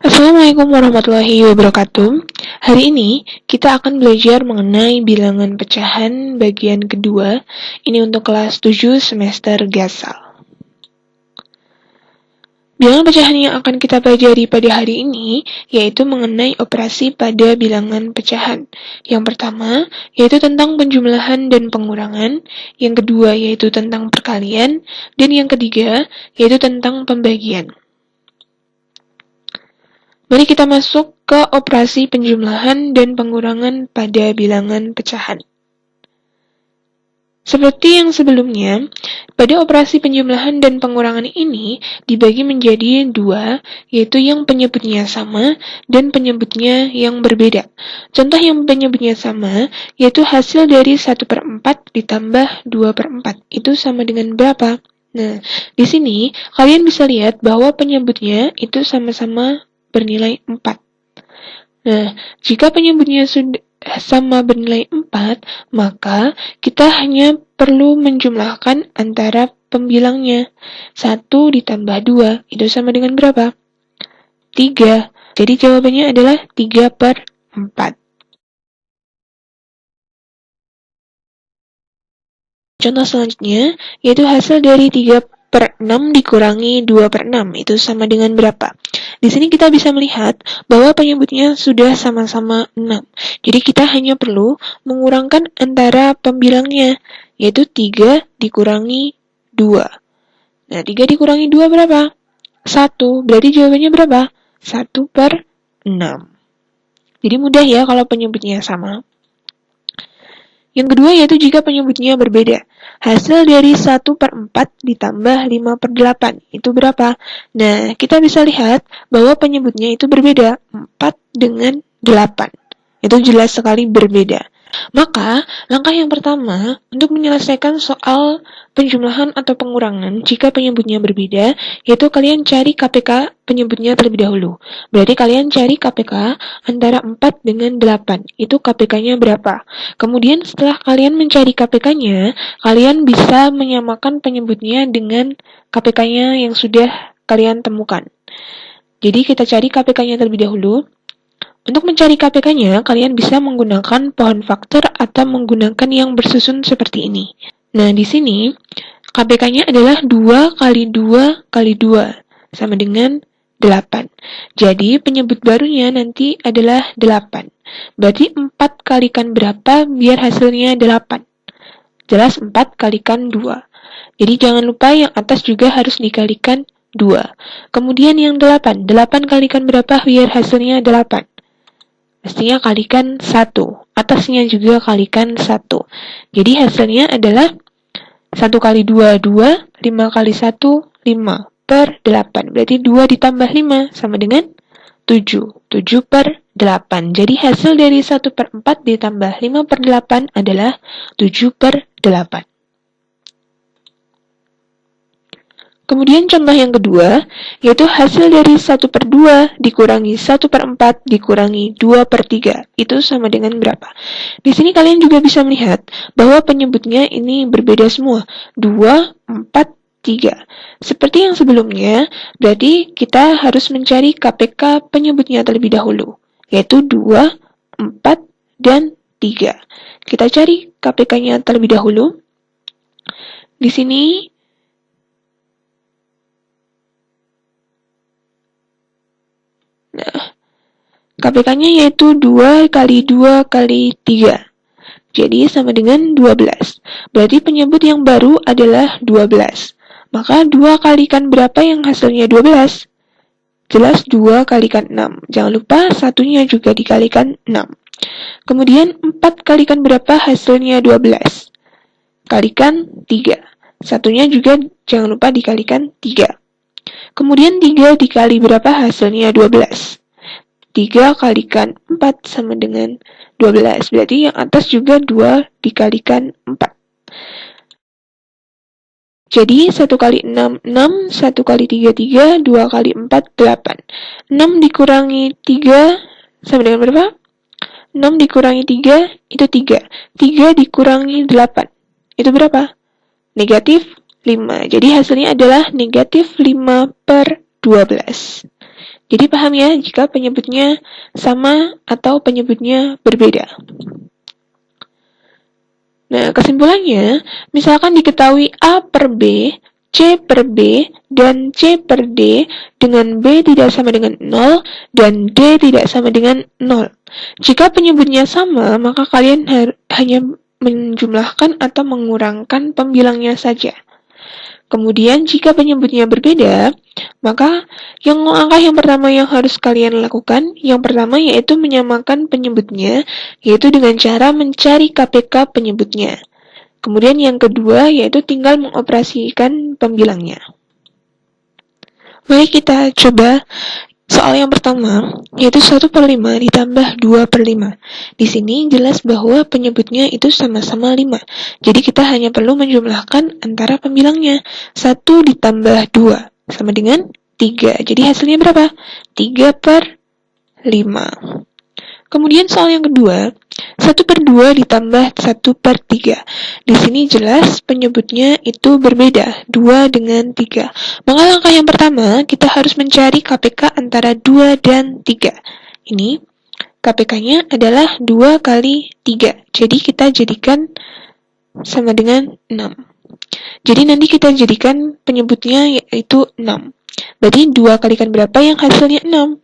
Assalamualaikum warahmatullahi wabarakatuh. Hari ini kita akan belajar mengenai bilangan pecahan bagian kedua. Ini untuk kelas 7 semester Gasal. Bilangan pecahan yang akan kita pelajari pada hari ini yaitu mengenai operasi pada bilangan pecahan. Yang pertama yaitu tentang penjumlahan dan pengurangan, yang kedua yaitu tentang perkalian, dan yang ketiga yaitu tentang pembagian. Mari kita masuk ke operasi penjumlahan dan pengurangan pada bilangan pecahan. Seperti yang sebelumnya, pada operasi penjumlahan dan pengurangan ini dibagi menjadi dua, yaitu yang penyebutnya sama dan penyebutnya yang berbeda. Contoh yang penyebutnya sama, yaitu hasil dari 1/4 ditambah 2/4. Itu sama dengan berapa? Nah, di sini kalian bisa lihat bahwa penyebutnya itu sama-sama bernilai 4. Nah, jika penyebutnya sudah sama bernilai 4, maka kita hanya perlu menjumlahkan antara pembilangnya. 1 ditambah 2, itu sama dengan berapa? 3. Jadi jawabannya adalah 3/4. Contoh selanjutnya, yaitu hasil dari 3/6 dikurangi 2/6, itu sama dengan berapa? Di sini kita bisa melihat bahwa penyebutnya sudah sama-sama 6. Jadi kita hanya perlu mengurangkan antara pembilangnya, yaitu 3 dikurangi 2. Nah, 3 dikurangi 2 berapa? 1. Berarti jawabannya berapa? 1/6. Jadi mudah ya kalau penyebutnya sama. Yang kedua yaitu jika penyebutnya berbeda. Hasil dari 1/4 ditambah 5/8. Itu berapa? Nah, kita bisa lihat bahwa penyebutnya itu berbeda. 4 dengan 8. Itu jelas sekali berbeda. Maka, langkah yang pertama untuk menyelesaikan soal penjumlahan atau pengurangan jika penyebutnya berbeda, yaitu kalian cari KPK penyebutnya terlebih dahulu. Berarti kalian cari KPK antara 4 dengan 8. Itu KPK-nya berapa? Kemudian setelah kalian mencari KPK-nya, kalian bisa menyamakan penyebutnya dengan KPK-nya yang sudah kalian temukan. Jadi kita cari KPK-nya terlebih dahulu. Untuk mencari KPK-nya, kalian bisa menggunakan pohon faktor atau menggunakan yang bersusun seperti ini. Nah, di sini KPK-nya adalah 2 kali 2 kali 2, sama dengan 8. Jadi, penyebut barunya nanti adalah 8. Berarti 4 kalikan berapa biar hasilnya 8? Jelas 4 kalikan 2. Jadi, jangan lupa yang atas juga harus dikalikan 2. Kemudian yang 8. 8 kalikan berapa biar hasilnya 8? Pastinya kalikan 1. Atasnya juga kalikan 1. Jadi hasilnya adalah 1 kali 2, 2. 5 kali 1, 5/8. Berarti 2 ditambah 5 sama dengan 7. 7/8. Jadi hasil dari 1/4 ditambah 5/8 adalah 7/8. Kemudian contoh yang kedua, yaitu hasil dari 1/2 dikurangi 1/4 dikurangi 2/3. Itu sama dengan berapa? Di sini kalian juga bisa melihat bahwa penyebutnya ini berbeda semua. 2, 4, 3. Seperti yang sebelumnya, berarti kita harus mencari KPK penyebutnya terlebih dahulu, yaitu 2, 4, dan 3. Kita cari KPK-nya terlebih dahulu. Di sini KPK-nya yaitu 2 kali 2 kali 3. Jadi sama dengan 12. Berarti penyebut yang baru adalah 12. Maka 2 kalikan berapa yang hasilnya 12? Jelas 2 kalikan 6. Jangan lupa satunya juga dikalikan 6. Kemudian 4 kalikan berapa hasilnya 12? Kalikan 3. Satunya juga jangan lupa dikalikan 3. Kemudian 3 dikali berapa hasilnya 12? 3 kalikan 4 sama dengan 12. Berarti yang atas juga 2 dikalikan 4. Jadi 1 kali 6, 6. 1 kali 3, 3. 2 kali 4, 8. 6 dikurangi 3 sama dengan berapa? 6 dikurangi 3, itu 3. 3 dikurangi 8. Itu berapa? Negatif 5. Jadi hasilnya adalah negatif 5/12. Jadi paham ya jika penyebutnya sama atau penyebutnya berbeda. Nah, kesimpulannya, misalkan diketahui A per B, C per B, dan C per D dengan B tidak sama dengan 0 dan D tidak sama dengan 0. Jika penyebutnya sama, maka kalian hanya menjumlahkan atau mengurangkan pembilangnya saja. Kemudian jika penyebutnya berbeda, maka langkah yang pertama yang harus kalian lakukan, yang pertama yaitu menyamakan penyebutnya, yaitu dengan cara mencari KPK penyebutnya. Kemudian yang kedua yaitu tinggal mengoperasikan pembilangnya. Mari kita coba soal yang pertama, yaitu 1 per 5 ditambah 2 per 5. Di sini jelas bahwa penyebutnya itu sama-sama 5. Jadi kita hanya perlu menjumlahkan antara pembilangnya. 1 ditambah 2 sama dengan 3. Jadi hasilnya berapa? 3 per 5. Kemudian soal yang kedua, 1 per 2 ditambah 1 per 3. Di sini jelas penyebutnya itu berbeda, 2 dengan 3. Maka langkah yang pertama, kita harus mencari KPK antara 2 dan 3. Ini KPK-nya adalah 2 kali 3. Jadi kita jadikan sama dengan 6. Jadi nanti kita jadikan penyebutnya yaitu 6. Berarti 2 kalikan berapa yang hasilnya 6?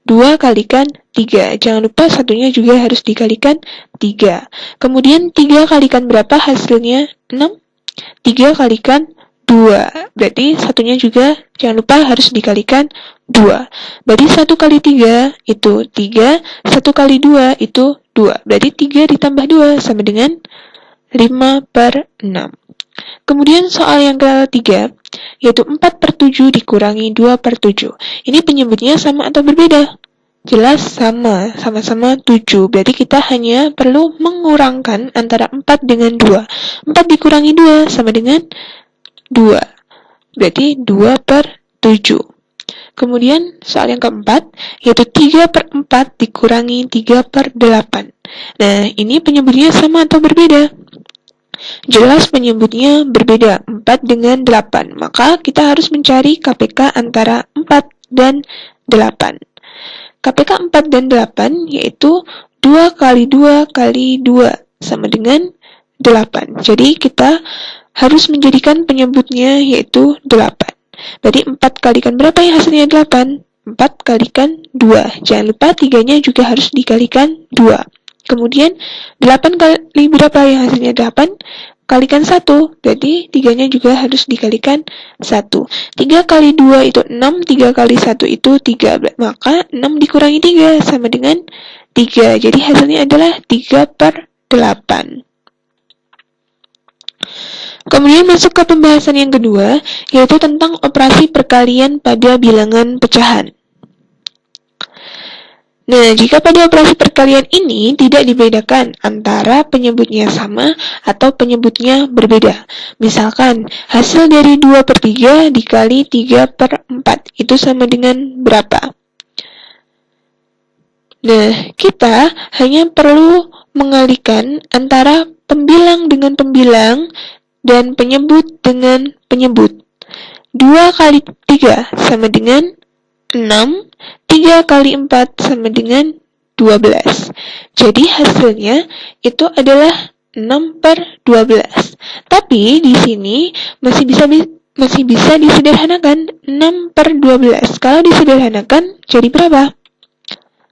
2 kalikan 3. Jangan lupa satunya juga harus dikalikan 3. Kemudian 3 kalikan berapa hasilnya? 6. 3 kalikan 2. Berarti satunya juga jangan lupa harus dikalikan 2. Berarti 1 kali 3 itu 3. 1 kali 2 itu 2. Berarti 3 ditambah 2 sama dengan 5 per 6. Kemudian soal yang ketiga, yaitu 4 per 7 dikurangi 2 per 7. Ini penyebutnya sama atau berbeda? Jelas sama, sama-sama 7. Berarti kita hanya perlu mengurangkan antara 4 dengan 2. 4 dikurangi 2 sama dengan 2. Berarti 2 per 7. Kemudian soal yang keempat, yaitu 3 per 4 dikurangi 3 per 8. Nah, ini penyebutnya sama atau berbeda? Jelas penyebutnya berbeda, 4 dengan 8. Maka kita harus mencari KPK antara 4 dan 8. KPK 4 dan 8 yaitu 2 kali 2 kali 2 sama dengan 8. Jadi kita harus menjadikan penyebutnya yaitu 8. Berarti 4 kalikan berapa yang hasilnya 8? 4 kalikan 2. Jangan lupa 3-nya juga harus dikalikan 2. Kemudian 8 kali berapa yang hasilnya 8? Kalikan 1, berarti 3-nya juga harus dikalikan 1. 3 kali 2 itu 6, 3 kali 1 itu 3. Maka 6 dikurangi 3 sama dengan 3. Jadi hasilnya adalah 3 per 8. Kemudian masuk ke pembahasan yang kedua, yaitu tentang operasi perkalian pada bilangan pecahan. Nah, jika pada operasi perkalian ini tidak dibedakan antara penyebutnya sama atau penyebutnya berbeda. Misalkan, hasil dari 2 per 3 dikali 3 per 4. Itu sama dengan berapa? Nah, kita hanya perlu mengalihkan antara pembilang dengan pembilang dan penyebut dengan penyebut. 2 kali 3 sama dengan 6, 3 kali 4 sama dengan 12. Jadi hasilnya itu adalah 6 per 12. Tapi di sini masih bisa disederhanakan 6 per 12. Kalau disederhanakan jadi berapa?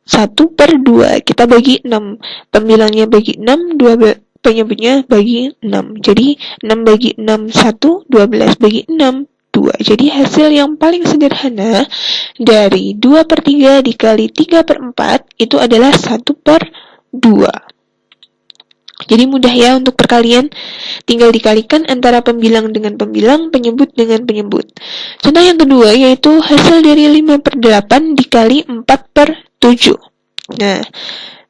1 per 2. Kita bagi 6. Pembilangnya bagi 6, 12 penyebutnya bagi 6. Jadi 6 bagi 6 1, 12 bagi 6 2. Jadi hasil yang paling sederhana dari 2 per 3 dikali 3 per 4 itu adalah 1 per 2. Jadi mudah ya untuk perkalian, tinggal dikalikan antara pembilang dengan pembilang, penyebut dengan penyebut. Contoh yang kedua yaitu hasil dari 5 per 8 dikali 4 per 7. Nah,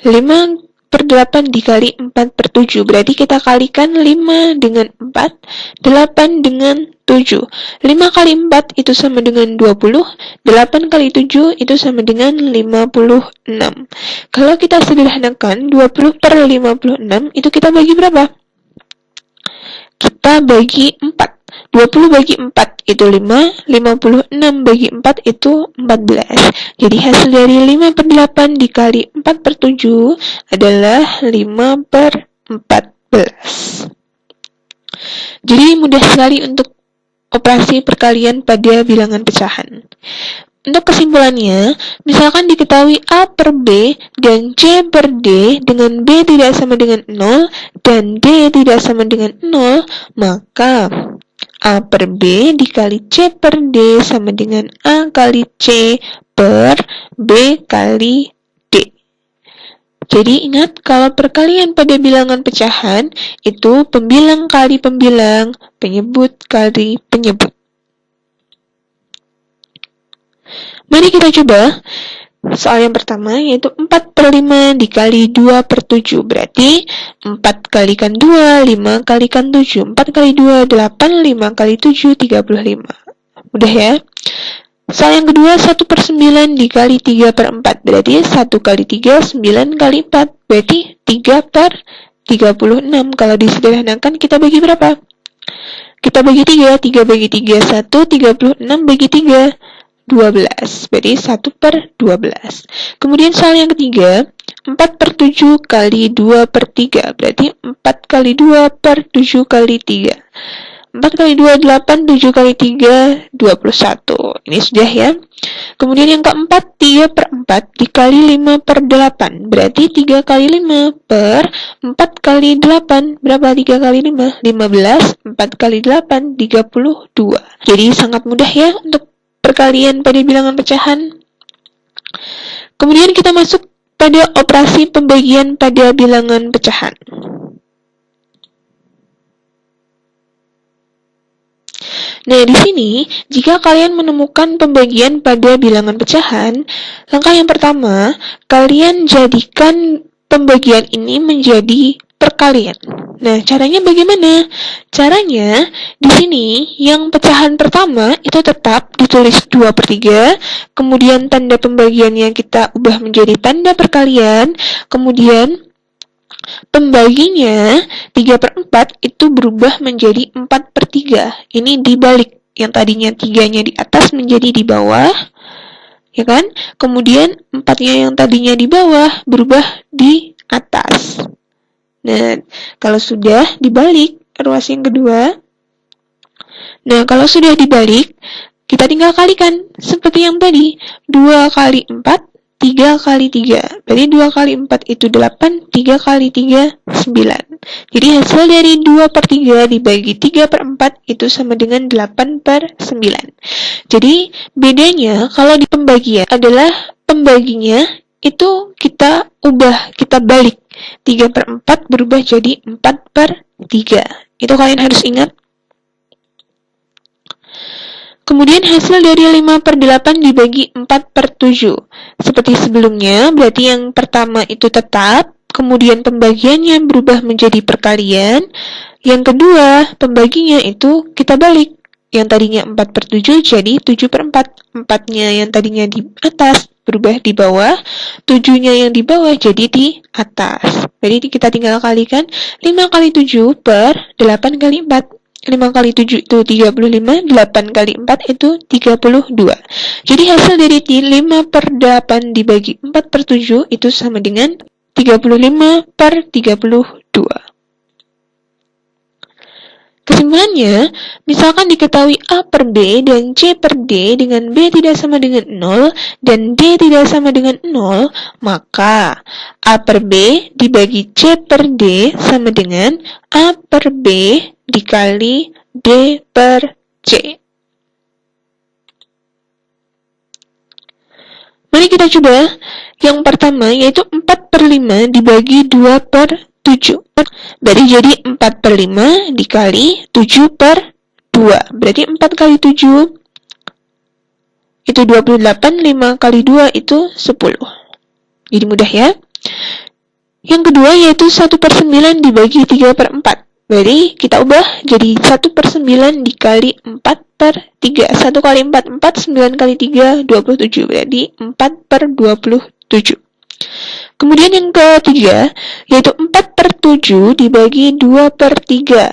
5 per 8 dikali 4 per 7. Berarti kita kalikan 5 dengan 4, 8 dengan 7. 5 kali 4 itu sama dengan 20, 8 kali 7 itu sama dengan 56. Kalau kita sederhanakan 20 per 56 itu kita bagi berapa? Kita bagi 4. 20 bagi 4 itu 5, 56 bagi 4 itu 14. Jadi hasil dari 5 per 8 dikali 4 per 7 adalah 5 per 14. Jadi mudah sekali untuk operasi perkalian pada bilangan pecahan. Untuk kesimpulannya, misalkan diketahui A per B dan C per D dengan B tidak sama dengan 0 dan D tidak sama dengan 0, maka A per B dikali C per D sama dengan A kali C per B kali D. Jadi ingat, kalau perkalian pada bilangan pecahan itu pembilang kali pembilang, penyebut kali penyebut. Mari kita coba soal yang pertama, yaitu 4 per 5 dikali 2 per 7. Berarti 4 kalikan 2, 5 kalikan 7. 4 kali 2, 8, 5 kali 7, 35. Mudah ya? Soal yang kedua, 1 per 9 dikali 3 per 4. Berarti 1 kali 3, 9 kali 4. Berarti 3 per 36. Kalau disederhanakan, kita bagi berapa? Kita bagi 3. 3 bagi 3, 1. 36 bagi 3. 12, berarti 1 per 12. Kemudian soal yang ketiga, 4 per 7 kali 2 per 3, berarti 4 kali 2 per 7 kali 3. 4 kali 2, 8, 7 kali 3, 21. Ini sudah ya. Kemudian yang keempat, 3 per 4 dikali 5 per 8, berarti 3 kali 5 per 4 kali 8, berapa 3 kali 5? 15, 4 kali 8, 32. Jadi sangat mudah ya untuk perkalian pada bilangan pecahan. Kemudian kita masuk pada operasi pembagian pada bilangan pecahan. Nah, di sini, jika kalian menemukan pembagian pada bilangan pecahan, langkah yang pertama, kalian jadikan pembagian ini menjadi perkalian. Nah, caranya bagaimana? Caranya, di sini, yang pecahan pertama itu tetap ditulis 2 per 3, kemudian tanda pembagiannya kita ubah menjadi tanda perkalian, kemudian pembaginya 3 per 4 itu berubah menjadi 4 per 3. Ini dibalik, yang tadinya 3-nya di atas menjadi di bawah, ya kan? Kemudian 4-nya yang tadinya di bawah berubah di atas. Nah, kalau sudah dibalik ruas yang kedua, nah kalau sudah dibalik, kita tinggal kalikan seperti yang tadi, 2 kali 4, 3 kali 3. Berarti 2 kali 4 itu 8, 3 kali 3, 9. Jadi hasil dari 2 per 3 dibagi 3 per 4 itu sama dengan 8 per 9. Jadi bedanya kalau di pembagian adalah pembaginya itu kita ubah, kita balik. 3 per 4 berubah jadi 4 per 3. Itu kalian harus ingat. Kemudian hasil dari 5 per 8 dibagi 4 per 7. Seperti sebelumnya, berarti yang pertama itu tetap, kemudian pembagiannya berubah menjadi perkalian. Yang kedua, pembaginya itu kita balik. Yang tadinya 4 per 7 jadi 7 per 4. 4-nya yang tadinya di atas berubah di bawah, 7-nya yang di bawah jadi di atas. Jadi kita tinggal kalikan 5 kali 7 per 8 kali 4. 5 kali 7 itu 35, 8 kali 4 itu 32. Jadi hasil dari 5 per 8 dibagi 4 per 7 itu sama dengan 35 per 32. Kesimpulannya, misalkan diketahui A per B dan C per D dengan B tidak sama dengan 0 dan D tidak sama dengan 0, maka A per B dibagi C per D sama dengan A per B dikali D per C. Mari kita coba yang pertama, yaitu 4 per 5 dibagi 2 per 7. Berarti jadi 4 per 5 dikali 7 per 2. Berarti 4 kali 7 itu 28, 5 kali 2 itu 10. Jadi mudah ya. Yang kedua yaitu 1 per 9 dibagi 3 per 4. Berarti kita ubah jadi 1 per 9 dikali 4 per 3. 1 kali 4, 4, 9 kali 3, 27. Berarti 4 per 27. Kemudian yang ketiga, yaitu 4 per 7 dibagi 2 per 3.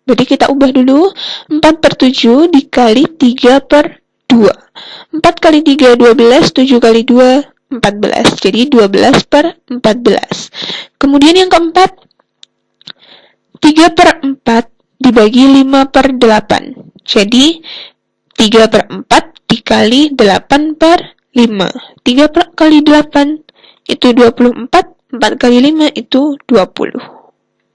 Berarti kita ubah dulu, 4/7 dikali 3/2. 4 kali 3, 12, 7 kali 2, 14. Jadi 12/14. Kemudian yang keempat, 3/4 dibagi 5/8. Jadi 3/4 dikali 8/5. 3 kali 8 itu 24, 4 kali 5 itu 20.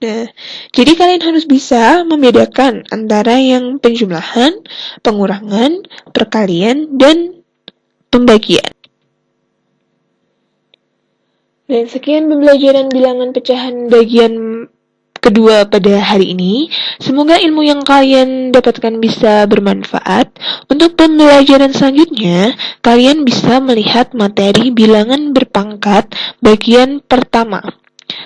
Nah, jadi kalian harus bisa membedakan antara yang penjumlahan, pengurangan, perkalian, dan pembagian. Dan sekian pembelajaran bilangan pecahan bagian kedua pada hari ini. Semoga ilmu yang kalian dapatkan bisa bermanfaat. Untuk pembelajaran selanjutnya, kalian bisa melihat materi bilangan berpangkat bagian pertama.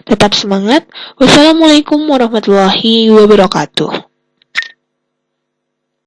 Tetap semangat. Wassalamualaikum warahmatullahi wabarakatuh.